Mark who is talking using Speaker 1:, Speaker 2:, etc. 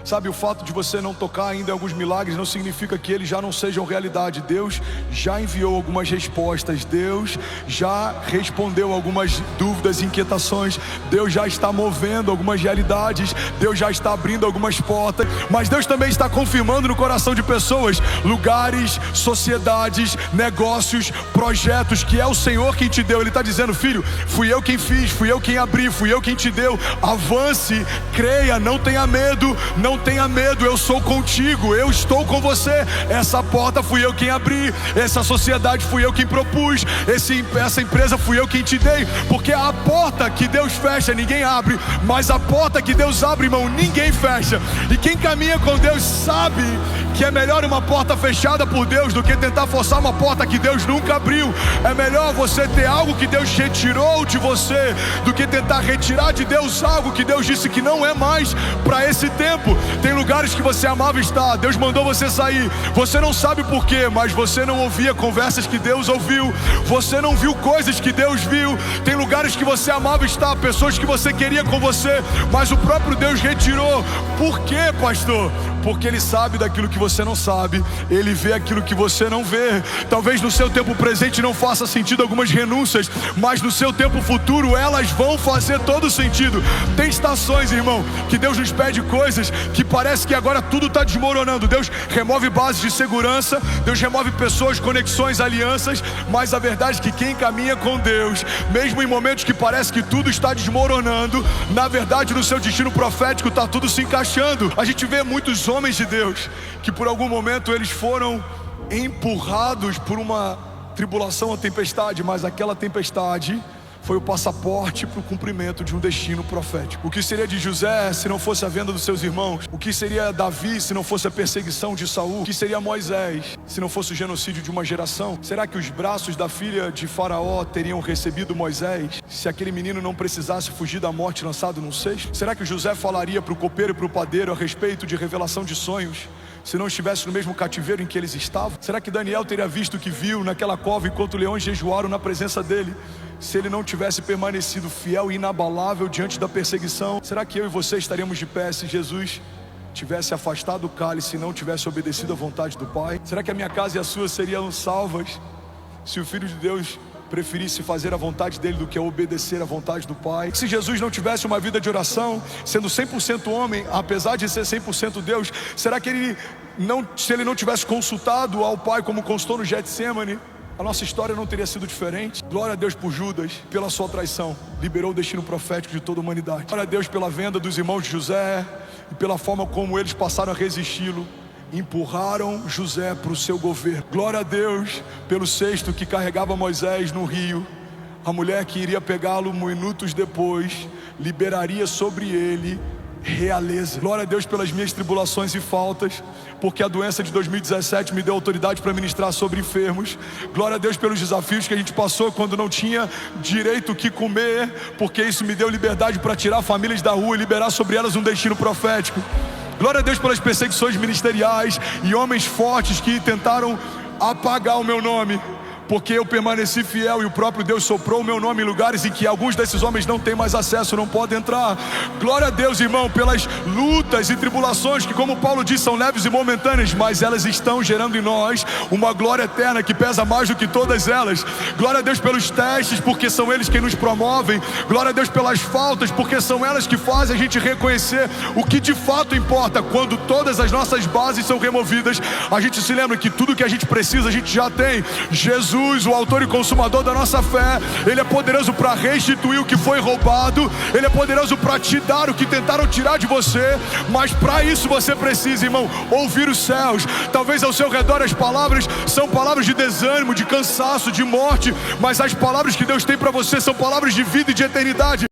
Speaker 1: Sabe, o fato de você não tocar ainda em alguns milagres não significa que eles já não sejam realidade. Deus já enviou algumas respostas, Deus já respondeu algumas dúvidas e inquietações, Deus já está movendo algumas realidades, Deus já está abrindo algumas portas, mas Deus também está confirmando no coração de pessoas, lugares, sociedades, negócios, projetos que é o Senhor quem te deu. Ele está dizendo: filho, fui eu quem fiz, fui eu quem abri, fui eu quem te deu. Avance, creia, não tenha medo, eu sou contigo, eu estou com você. Essa porta fui eu quem abri, essa sociedade fui eu quem propus, essa empresa fui eu quem te dei. Porque a porta que Deus fecha, ninguém abre, mas a porta que Deus abre, irmão, ninguém fecha. E quem caminha com Deus sabe que é melhor uma porta fechada por Deus do que tentar forçar uma porta que Deus nunca abriu. É melhor você ter algo que Deus retirou de você do que tentar retirar de Deus algo que Deus disse que não é mais para esse tempo. Tem lugares que você amava estar, Deus mandou você sair, você não sabe por quê, mas você não ouvia conversas que Deus ouviu, você não viu coisas que Deus viu. Tem lugares que você amava estar, pessoas que você queria com você, mas o próprio Deus retirou. Por quê, pastor? Porque Ele sabe daquilo que você não sabe, Ele vê aquilo que você não vê. Talvez no seu tempo presente não faça sentido algumas renúncias, mas no seu tempo futuro elas vão fazer todo sentido. Tem estações, irmão, que Deus nos pede coisas que parece que agora tudo está desmoronando. Deus remove bases de segurança, Deus remove pessoas, conexões, alianças, mas a verdade é que quem caminha com Deus, mesmo em momentos que parece que tudo está desmoronando, na verdade no seu destino profético está tudo se encaixando. A gente vê muitos homens de Deus que por algum momento eles foram empurrados por uma tribulação ou tempestade, mas aquela tempestade foi o passaporte para o cumprimento de um destino profético. O que seria de José se não fosse a venda dos seus irmãos? O que seria Davi se não fosse a perseguição de Saul? O que seria Moisés se não fosse o genocídio de uma geração? Será que os braços da filha de Faraó teriam recebido Moisés se aquele menino não precisasse fugir da morte lançado num cesto? Será que José falaria para o copeiro e para o padeiro a respeito de revelação de sonhos se não estivesse no mesmo cativeiro em que eles estavam? Será que Daniel teria visto o que viu naquela cova enquanto leões jejuaram na presença dele, se ele não tivesse permanecido fiel e inabalável diante da perseguição? Será que eu e você estaríamos de pé se Jesus tivesse afastado o cálice e não tivesse obedecido à vontade do Pai? Será que a minha casa e a sua seriam salvas se o Filho de Deus preferisse fazer a vontade dele do que obedecer à vontade do Pai? Se Jesus não tivesse uma vida de oração, sendo 100% homem, apesar de ser 100% Deus, será que se ele não tivesse consultado ao Pai como consultou no Getsêmani, a nossa história não teria sido diferente? Glória a Deus por Judas, pela sua traição, liberou o destino profético de toda a humanidade. Glória a Deus pela venda dos irmãos de José e pela forma como eles passaram a resisti-lo, empurraram José para o seu governo. Glória a Deus pelo cesto que carregava Moisés no rio. A mulher que iria pegá-lo minutos depois liberaria sobre ele realeza. Glória a Deus pelas minhas tribulações e faltas, porque a doença de 2017 me deu autoridade para ministrar sobre enfermos. Glória a Deus pelos desafios que a gente passou quando não tinha direito o que comer, porque isso me deu liberdade para tirar famílias da rua e liberar sobre elas um destino profético. Glória a Deus pelas perseguições ministeriais e homens fortes que tentaram apagar o meu nome, porque eu permaneci fiel e o próprio Deus soprou o meu nome em lugares em que alguns desses homens não têm mais acesso, não podem entrar. Glória a Deus, irmão, pelas lutas e tribulações que, como Paulo diz, são leves e momentâneas, mas elas estão gerando em nós uma glória eterna que pesa mais do que todas elas. Glória a Deus pelos testes, porque são eles quem nos promovem. Glória a Deus pelas faltas, porque são elas que fazem a gente reconhecer o que de fato importa. Quando todas as nossas bases são removidas, a gente se lembra que tudo que a gente precisa, a gente já tem. Jesus, o autor e consumador da nossa fé, Ele é poderoso para restituir o que foi roubado, Ele é poderoso para te dar o que tentaram tirar de você, mas para isso você precisa, irmão, ouvir os céus. Talvez ao seu redor as palavras são palavras de desânimo, de cansaço, de morte, mas as palavras que Deus tem para você são palavras de vida e de eternidade.